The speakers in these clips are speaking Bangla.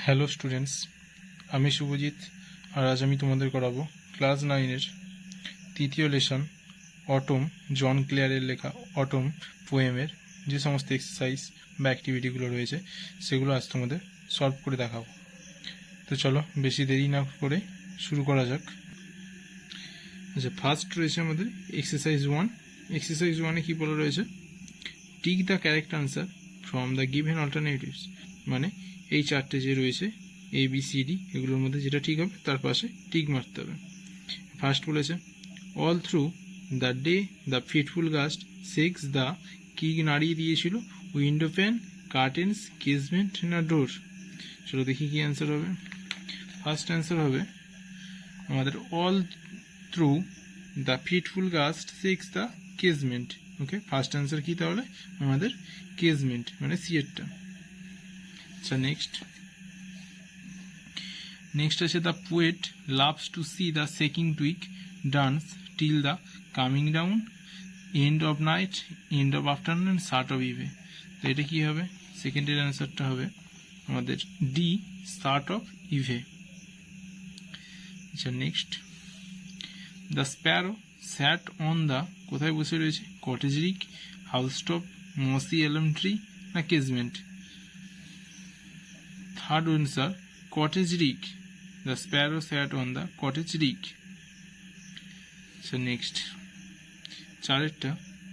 হ্যালো স্টুডেন্টস, আমি শুভজিৎ। আর আজ আমি তোমাদের করাবো ক্লাস 9-এর তৃতীয় লেসন অটম, জন ক্লেয়ারের লেখা অটম পোয়েমের যে সমস্ত এক্সারসাইজ বা অ্যাক্টিভিটিগুলো রয়েছে সেগুলো আজ তোমাদের সলভ করে দেখাবো। তো চলো বেশি দেরি না করে শুরু করা যাক। আচ্ছা, ফার্স্ট রয়েছে আমাদের এক্সারসাইজ 1। এক্সারসাইজ 1-এ কী বলা রয়েছে? Tick the correct answer from the given alternatives. মানে এই চারটে যে রয়েছে ABCD, এগুলোর মধ্যে যেটা ঠিক হবে তার পাশে টিক মারতে হবে। ফার্স্ট বলেছে all through the day the fitful gust shakes the, কি নাড়িয়ে দিয়েছিল? উইন্ডো প্যান, কার্টেন্স, কেসমেন্ট না ডোর? চলো দেখি কি অ্যান্সার হবে। ফার্স্ট অ্যান্সার হবে আমাদের all through the fitful gust shakes the casement. Okay, first answer কি তাহলে? আমাদের কেসমেন্ট, মানে সিয়েরটা। আচ্ছা, নেক্সট আছে the poet loves to see the shaking twig dance till the coming down, end of night, end of afternoon and start of eve. তো এটা কি হবে? সেকেন্ডের অ্যান্সারটা হবে আমাদের ডি, স্টার্ট অফ ইভে। আচ্ছা, next the sparrow sat on the, কোথায় বসে রয়েছে? কটেজ রিক, হাউস টপ, মসি এলম ট্রি না casement? Third answer cottage rick, the sparrow sat on the cottage rick. So next চারেরটা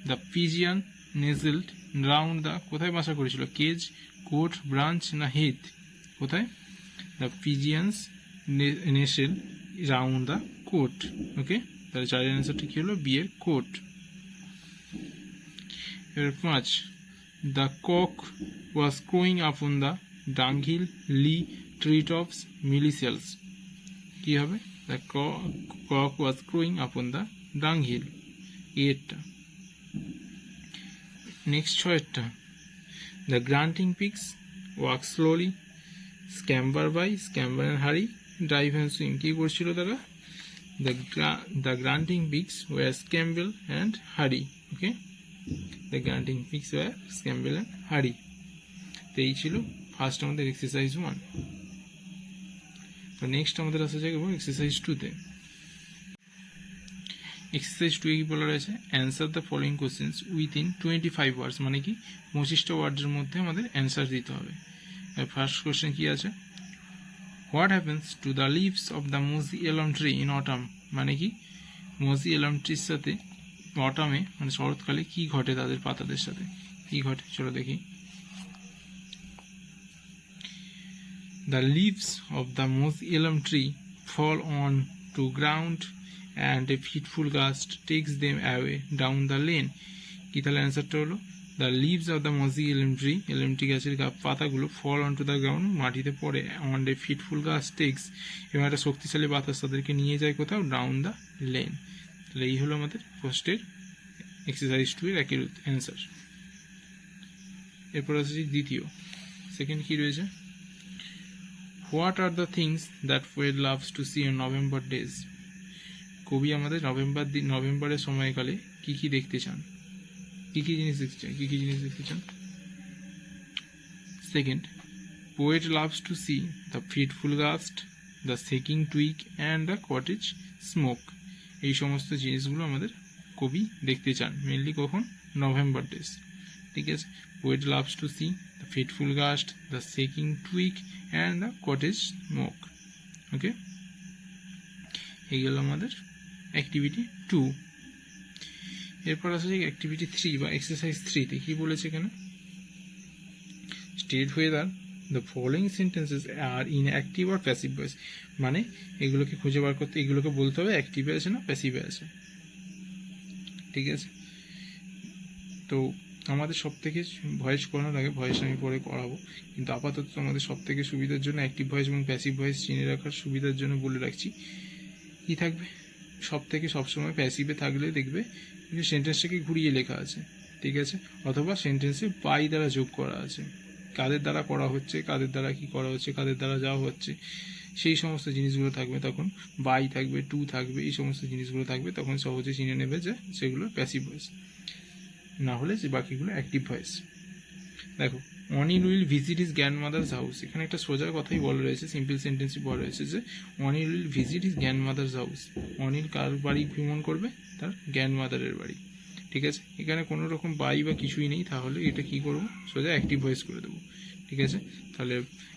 the pigeon nestled round the, কোথায় বাসা করেছিল? কেজ, কোট, ব্রাঞ্চ না হেথ? কোথায়? The pigeons nestle round the cote. Okay, তাহলে চারের অ্যান্সারটা কি হলো? বি এর কোট। এবার 5 the cock was crowing upon the dunghill, lea, tree tops, mill sails. কি হবে? The cock was crowing upon the dunghill, এরটা। নেক্সট 6-টা the grunting pigs walk slowly, scamper by, scamper and hurry, drive and swim. কি করছিল তারা? The grunting pigs were scramble and hurry. Okay, the grunting pigs were scramble and hurry. তো এই ছিল ফার্স্ট আমাদের এক্সারসাইজ 1। তো নেক্সট আমাদের আসা যাবে এক্সারসাইজ 2-তে। এক্সারসাইজ 2-এ কি বলা রয়েছে? Answer the following questions within 25 ওয়ার্ডস, মানে কি 25টা ওয়ার্ডের মধ্যে আমাদের অ্যান্সার দিতে হবে। ফার্স্ট কোশ্চেন কি আছে? What happens to the leaves of the mossy elm tree in autumn? মানে কি মোজি এলম ট্রির সাথে অটামে, মানে শরৎকালে কি ঘটে তাদের পাতাদের সাথে? কি ঘটে চলো দেখি। The leaves of the mossy elm tree fall on to ground and a fitful gust takes them away down the lane. কি তাহলে অ্যান্সারটা হলো the leaves of the mossy elm tree, elm tree গাছের পাতাগুলো fall on to the ground, মাটিতে পড়ে, on a fitful gust takes, এবং একটা শক্তিশালী বাতাস তাদেরকে নিয়ে যায় কোথাও? Down the lane. তাহলে এই হলো আমাদের ফার্স্টের এক্সারসাইজ 2-এর একের অ্যান্সার। এরপর আসছে দ্বিতীয়, সেকেন্ড কি রয়েছে? What are the things that poet loves to see on November days? কবি আমাদের নভেম্বরের সময়কালে কি কি দেখতে চান? কি কি জিনিস দেখতে চান? Second, poet loves to see the fitful gust, the shaking twig and the cottage smoke. এই সমস্ত জিনিসগুলো আমাদের কবি দেখতে চান মেনলি কখন? November days. ঠিক আছে, poet loves to see the fitful gust, the shaking twig and the cottage smoke. Okay, এই গেল আমাদের অ্যাক্টিভিটি 2। এরপর আসা যায় অ্যাক্টিভিটি 3 বা এক্সারসাইজ 3-তে। কি বলেছে এখানে? State whether the following sentences are in active or passive voice. মানে এগুলোকে খুঁজে বার করতে, এগুলোকে বলতে হবে অ্যাক্টিভে আছে না প্যাসিভে আছে। ঠিক আছে, তো আমাদের সব থেকে ভয়েস করানোর আগে, ভয়েস আমি পরে করাবো, কিন্তু আপাতত আমাদের সব থেকে সুবিধার জন্য অ্যাক্টিভ ভয়েস এবং প্যাসিভ ভয়েস চিনে রাখার সুবিধার জন্য বলে রাখছি। কি থাকবে? সব থেকে সবসময় প্যাসিভে থাকলে দেখবে কিন্তু সেন্টেন্সটাকে ঘুরিয়ে লেখা আছে। ঠিক আছে, অথবা সেন্টেন্সে বাই দ্বারা যোগ করা আছে, কাদের দ্বারা করা হচ্ছে, কাদের দ্বারা কি করা হচ্ছে, কাদের দ্বারা যাওয়া হচ্ছে, সেই সমস্ত জিনিসগুলো থাকবে। তখন বাই থাকবে, টু থাকবে, এই সমস্ত জিনিসগুলো থাকবে, তখন সহজে চিনে নেবে যে সেগুলো প্যাসিভ ভয়েস, না হলে যে বাকিগুলো অ্যাক্টিভ ভয়েস। দেখো Anil will visit his grandmother's house, এখানে একটা সোজা কথাই বলা রয়েছে, সিম্পল সেন্টেন্সই বলা রয়েছে যে Anil will visit his grandmother's house, Anil কার বাড়ি ভ্রমণ করবে, তার গ্র্যান্ডমাদারের বাড়ি। ঠিক আছে, এখানে কোনো রকম বাই বা কিছুই নেই, তাহলে এটা কি করবো, সোজা অ্যাক্টিভ ভয়েস করে দেবো। ঠিক আছে, তাহলে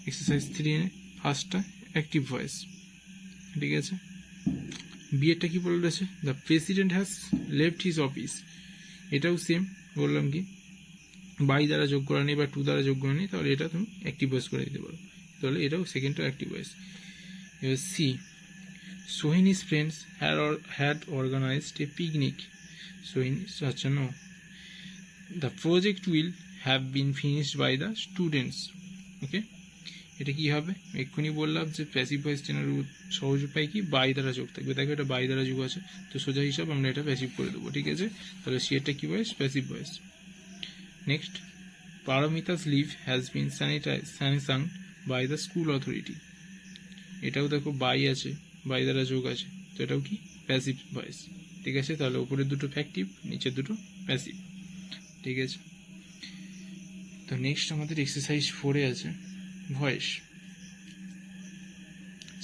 এক্সারসাইজ 3 ফার্স্টটা অ্যাক্টিভ ভয়েস। ঠিক আছে, বিয়েরটা কি বলে রয়েছে, the president has left his office, এটাও সেম, বললাম কি বাই দ্বারা যোগ করা নেই বা টু দ্বারা যোগ করা নেই, তাহলে এটা তুমি অ্যাক্টিভ ভয়েস করে দিতে পারো, তাহলে এটাও সেকেন্ডটা অ্যাক্টিভ ভয়েস। এবার C, Sohin is friends had organised a picnic, Sohin, আচ্ছা no, the project will have been finished by the students. Okay, এটা কি হবে, এক্ষুনি বললাম যে প্যাসিভ ভয়েস চেনার সহজ উপায় কি, বাই দ্বারা যোগ থাকবে, দেখো এটা বাই দ্বারা যোগ আছে, তো সোজা হিসাব আমরা এটা প্যাসিভ করে দেবো। ঠিক আছে, তাহলে সি এটা কি voice, passive voice. Next, Paromita's leave has been sanctioned by the school authority, এটাও দেখো বাই আছে, বাই দ্বারা যোগ আছে, তো এটাও কি প্যাসিভ ভয়েস। ঠিক আছে, তাহলে উপরের দুটো অ্যাক্টিভ, নিচের দুটো প্যাসিভ। ঠিক আছে, তো নেক্সট আমাদের এক্সারসাইজ 4 আছে voice.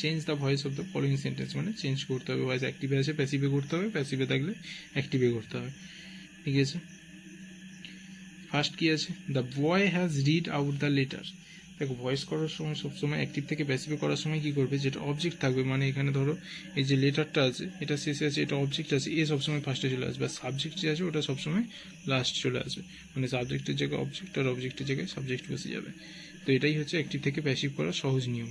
Change the voice of the following sentence, মানে চেঞ্জ করতে হবে, ভয়েস অ্যাক্টিভে আছে প্যাসিভে করতে হবে, প্যাসিভে থাকলে অ্যাক্টিভে করতে হবে। ঠিক আছে, ফার্স্ট কি আছে, the boy has read out the letter. দেখো ভয়েস করার সময় সবসময় অ্যাক্টিভ থেকে প্যাসিভে করার সময় কি করবে, যেটা অবজেক্ট থাকবে, মানে এখানে ধরো এই যে লেটারটা আছে এটা শেষে আছে, এটা অবজেক্ট আছে, এ সবসময় ফার্স্টে চলে আসবে, আর সাবজেক্ট যে আছে ওটা সবসময় লাস্ট চলে আসবে, মানে সাবজেক্টের জায়গায় অবজেক্ট আর অবজেক্টের জায়গায় সাবজেক্ট বসে যাবে। তো এটাই হচ্ছে অ্যাক্টিভ থেকে প্যাসিভ করার সহজ নিয়ম।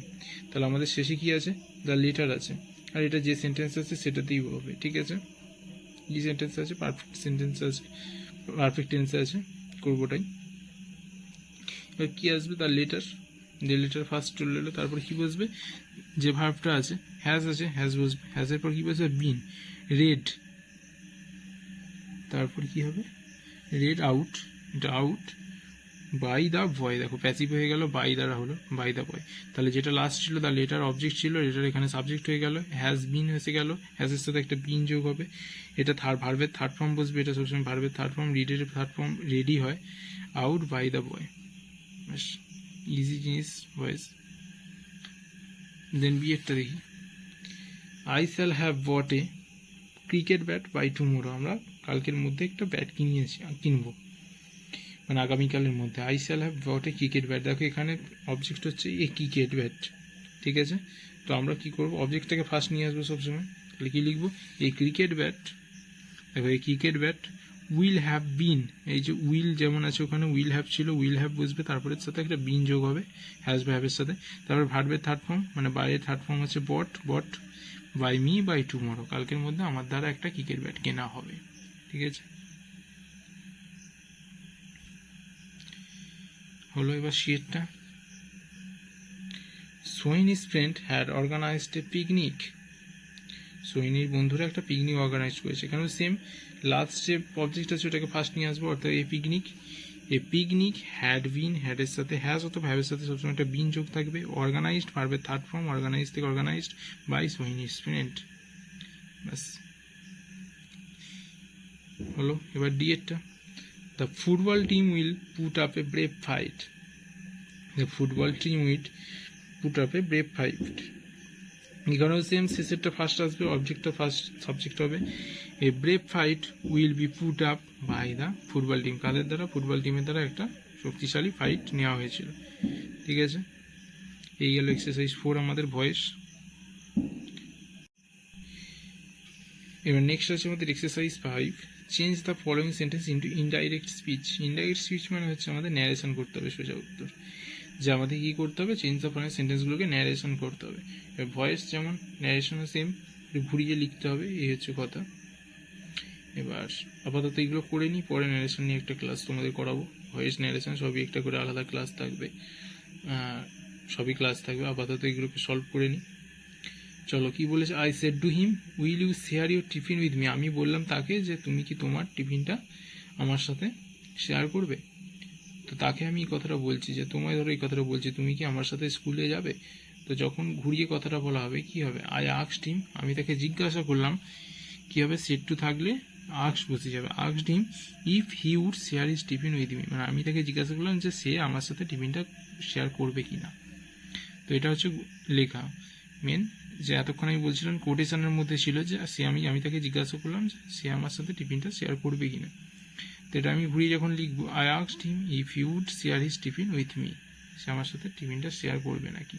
তাহলে আমাদের শেষে কি আছে, দ্য লেটার আছে, আর এটা যে সেন্টেন্স আছে সেটাতেই হবে। ঠিক আছে, যে সেন্টেন্স আছে পারফেক্ট সেন্টেন্স আছে, পারফেক্ট টেন্সে আছে, করবোটাই। এবার কি আসবে, দ্য লেটার, যে লেটার ফার্স্ট চলে এলো, তারপর কি বসবে, যে ভার্বটা আছে হ্যাজ আছে, হ্যাজ বসবে, হ্যাজের পর কি বসবে, বিন, রেড, তারপর কি হবে, রেড আউট, এটা আউট, বাই দ্য বয়, দেখো প্যাসিভ হয়ে গেল, বাই দ্বারা হলো, বাই দ্য বয়। তাহলে যেটা লাস্ট ছিল দ্য লেটার অবজেক্ট ছিল, লেটার এখানে সাবজেক্ট হয়ে গেল, হ্যাজ বিন এসে গেল, হ্যাজের সাথে একটা বিন যোগ হবে, এটা ভার্বের থার্ড ফর্ম বসবে, এটা সবসময় ভার্বের থার্ড ফর্ম, রিডের থার্ড ফর্ম রেডি হয়, আউট বাই দ্য বয়, ব্যাস ইজি জিনিস ভয়েস। দেন বিয়েরটা দেখি, I shall have bought a cricket bat by tomorrow, আমরা কালকের মধ্যে একটা ব্যাট কিনবো, মানে আগামীকালের মধ্যে। I shall have bought a cricket bat, দেখো এখানে অবজেক্ট হচ্ছে এ ক্রিকেট ব্যাট। ঠিক আছে, তো আমরা কি করবো, অবজেক্টটাকে ফার্স্ট নিয়ে আসবো সবসময়, তাহলে কি লিখবো, এই ক্রিকেট ব্যাট, দেখো এই ক্রিকেট ব্যাট উইল হ্যাভ বিন, এই যে উইল যেমন আছে ওখানে উইল হ্যাভ ছিল, উইল হ্যাভ বসবে, তারপরে সাথে একটা বিন যোগ হবে হ্যাজ বা হ্যাভের সাথে, তারপর ভার্বের থার্ড ফর্ম, মানে বাইরের থার্ড ফর্ম হচ্ছে বট, bought by me by tomorrow, কালকের মধ্যে আমার দ্বারা একটা ক্রিকেট ব্যাট কেনা হবে। ঠিক আছে, হলো। এবার শিটটা, Sohini's friend had organised a picnic, সোহিনীর বন্ধুরা একটা পিকনিক অর্গানাইজ করেছে, এখানেও সেম, লাস্ট যে অবজেক্ট আছে ওটাকে ফার্স্ট নিয়ে আসবো, অর্থাৎ এ পিকনিক হ্যাড বিন, হ্যাডের সাথে হ্যাজ অথবা হ্যাভের সাথে সবসময় একটা বিন যোগ থাকবে, অর্গানাইজড ভার্বের থার্ড ফর্ম, অর্গানাইজ থেকে অর্গানাইজড বাই সোহিনী's ফ্রেন্ড, ব্যাস হলো। এবার ডি এরটা, the football team will put up a brave fight, the football team will put up a brave fight, এখানেও সেম, শেষেরটা ফার্স্ট আসবে, অবজেক্টটা ফার্স্ট সাবজেক্ট হবে, a brave fight will be put up by the football team, কাদের দ্বারা, ফুটবল টিমের দ্বারা একটা শক্তিশালী ফাইট নেওয়া হয়েছিল। ঠিক আছে, এই গেল এক্সারসাইজ 4 আমাদের ভয়েস। এবার নেক্সট আছে আমাদের exercise 5, change the following sentence into indirect speech. Indirect speech মানে হচ্ছে আমাদের ন্যারেশন করতে হবে, সোজা উত্তর, যে আমাদের কী করতে হবে, চেঞ্জ দ্য ফলোয়িং সেন্টেন্সগুলোকে ন্যারেশন করতে হবে। এবার ভয়েস যেমন, ন্যারেশনও সেম, ঘুরিয়ে লিখতে হবে, এই হচ্ছে কথা। এবার আপাতত এইগুলো করে নিই, পরে ন্যারেশন নিয়ে একটা ক্লাস তোমাদের করাবো, ভয়েস ন্যারেশন সবই একটা করে আলাদা ক্লাস থাকবে, সবই ক্লাস থাকবে, আপাতত এইগুলোকে সলভ করে নিই। চলো, কি বলেছে, I said to him will you share your tiffin with me, আমি বললাম তাকে যে তুমি কি তোমার টিফিনটা আমার সাথে শেয়ার করবে। তো তাকে আমি এই কথাটা বলছি, যে তোমায় ধরো এই কথাটা বলছি, তুমি কি আমার সাথে স্কুলে যাবে। তো যখন ঘুরিয়ে কথাটা বলা হবে কি হবে, আই আস্কড হিম, আমি তাকে জিজ্ঞাসা করলাম, কি হবে, সেড টু থাকলে আক্স বসে যাবে, আক্সড him if he would share his tiffin with me, মানে আমি তাকে জিজ্ঞাসা করলাম যে সে আমার সাথে টিফিনটা শেয়ার করবে কি না। তো এটা হচ্ছে লেখা মেন, যে এতক্ষণ আমি বলছিলাম কোটেশনের মধ্যে ছিল যে আমি তাকে জিজ্ঞাসা করলাম যে সে আমার সাথে টিফিনটা শেয়ার করবে কিনা। তো এটা আমি ঘুরিয়ে যখন লিখবো, I asked him if he would share his tiffin with me, সে আমার সাথে টিফিনটা শেয়ার করবে নাকি।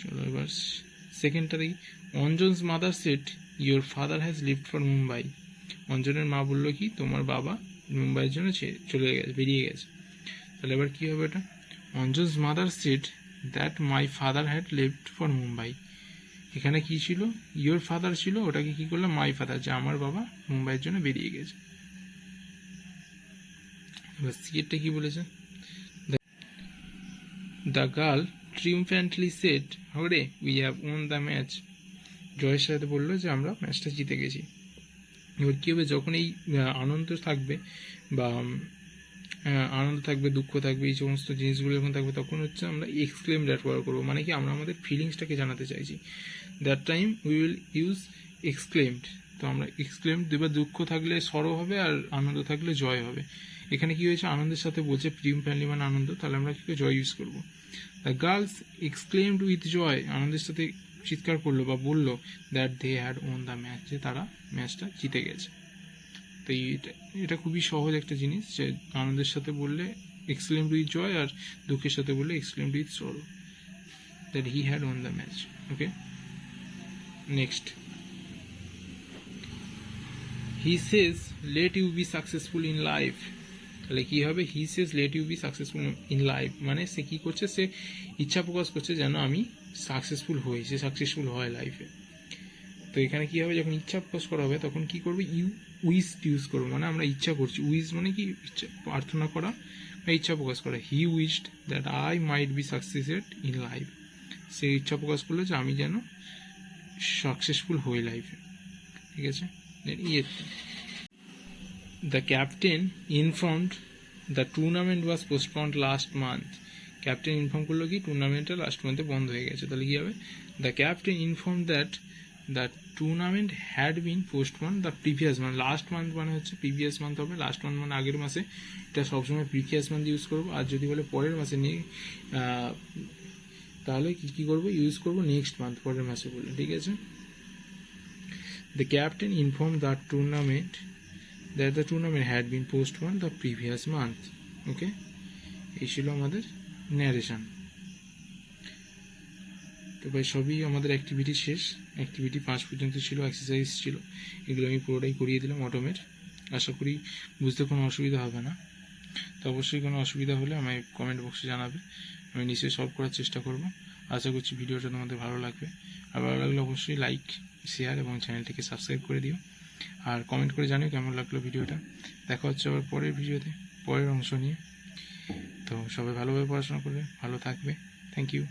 চলো এবার সেকেন্ডটা দেখি। Anjan's mother said your father has lived for Mumbai. অঞ্জনের মা বললো কি তোমার বাবা মুম্বাইয়ের জন্য চলে গেছে, বেরিয়ে গেছে। তাহলে এবার কী হবে এটা, Anjan's mother said that my father had lived for Mumbai. এখানে কি ছিল, ইয়োর ফাদার ছিল, ওটাকে কি করলাম মাই ফাদার, যে আমার বাবা মুম্বাইয়ের জন্য বেরিয়ে গেছে। এবার সিএটটা কি বলেছে, the girl triumphantly said hurray we have won the match. জয়ের সাথে বললো যে আমরা ম্যাচটা জিতে গেছি। এবার কী হবে, যখন এই আনন্দ থাকবে বা আনন্দ থাকবে, দুঃখ থাকবে, এই সমস্ত জিনিসগুলো যখন থাকবে, তখন হচ্ছে আমরা এক্সক্লেম ব্যবহার করবো, মানে কি আমরা আমাদের ফিলিংসটাকে জানাতে চাইছি। That time we will use exclaimed. তো আমরা এক্সক্লেমড দেবার, দুঃখ থাকলে সরো হবে আর আনন্দ থাকলে জয় হবে। এখানে কি হয়েছে, আনন্দের সাথে বলছে ট্রিউমফ্যান্টলি মানে আনন্দ, তাহলে আমরা কি জয় ইউজ করবো। The girls exclaimed with joy, আনন্দের সাথে চিৎকার করলো বা বললো that they had won the match, যে তারা ম্যাচটা জিতে গেছে। তো এটা খুবই সহজ একটা জিনিস, যে আনন্দের সাথে বললে এক্সক্লেমড উইথ জয়, আর দুঃখের সাথে বললে exclaimed with sorrow, that he had won the match. Okay, next, he says let you be successful in life. তাহলে কি হবে, he says let you be successful in life, মানে সে কি করছে, সে ইচ্ছা প্রকাশ করছে যেন আমি সাকসেসফুল হই, সে সাকসেসফুল হয় লাইফে। তো এখানে কি হবে, যখন ইচ্ছা প্রকাশ করা হবে তখন কি করবে, উইশ ইউজ করবো, মানে আমরা ইচ্ছা করছি। উইশ মানে কি, ইচ্ছা প্রার্থনা করা বা ইচ্ছা প্রকাশ করা। He wished that I might be succeeded in life, সে ইচ্ছা প্রকাশ করলো যে আমি যেন সাকসেসফুল হই লাইফে। ঠিক আছে, the captain informed the tournament was postponed last month. Captain inform করলো কি টুর্নামেন্টটা লাস্ট মান্থে বন্ধ হয়ে গেছে। তাহলে কী হবে, the captain inform that the tournament had been postponed the previous month. Last month মানে হচ্ছে প্রিভিয়াস মান্থ হবে, লাস্ট মান্থ মানে আগের মাসে, এটা সবসময় প্রিভিয়াস মান্থ ইউজ করবো। আর যদি বলে পরের মাসে নিয়ে, তাহলে কী করবো, ইউজ করবো নেক্সট মান্থ, পরের মাসে বলে। ঠিক আছে, the captain inform the tournament that the tournament had been postponed the previous month. ওকে, এই ছিল আমাদের ন্যারেশন। তো ভাই সবই আমাদের অ্যাক্টিভিটি শেষ। অ্যাক্টিভিটি 5 পর্যন্ত ছিল, এক্সারসাইজ ছিল, এগুলো আমি পুরোটাই করিয়ে দিলাম অটোমের। আশা করি বুঝতে কোনো অসুবিধা হবে না। তো অবশ্যই কোনো অসুবিধা হলে আমায় কমেন্ট বক্সে জানাবে, আমি নিশ্চয়ই সলভ করার চেষ্টা করব। আশা করছি ভিডিওটা তোমাদের ভালো লাগবে। আর ভালো লাগলে অবশ্যই লাইক, শেয়ার এবং চ্যানেলটিকে সাবস্ক্রাইব করে দিও। আর কমেন্ট করে জানিও কেমন লাগলো ভিডিওটা। দেখা হচ্ছে আবার পরের ভিডিওতে, পরের অংশ নিয়ে। তো সবাই ভালোভাবে পড়াশোনা করবে, ভালো থাকবে। Thank you.